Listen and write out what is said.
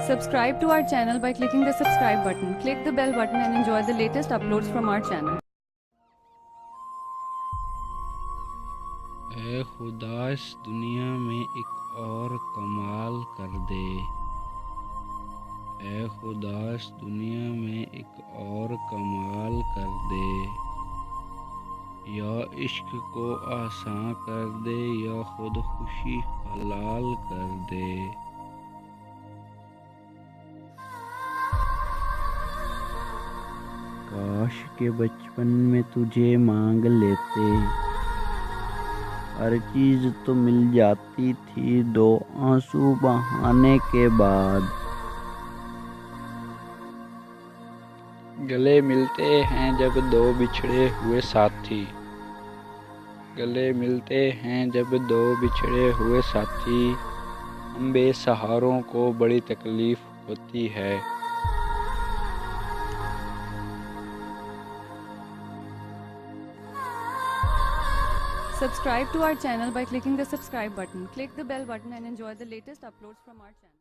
Subscribe to our channel by clicking the subscribe button. Click the bell button and enjoy the latest uploads from our channel. ऐ खुदा इस दुनिया में एक और कमाल कर दे। ऐ खुदा इस दुनिया में एक और कमाल कर दे। या इश्क को आसान कर दे या खुद खुशी हलाल कर दे। काश के बचपन में तुझे मांग लेते, हर चीज तो मिल जाती थी दो आंसू बहाने के बाद। गले मिलते हैं जब दो बिछड़े हुए साथी, गले मिलते हैं जब दो बिछड़े हुए साथी। हम बेसहारों को बड़ी तकलीफ होती है। Subscribe to our channel by clicking the subscribe button. Click the bell button and enjoy the latest uploads from our channel.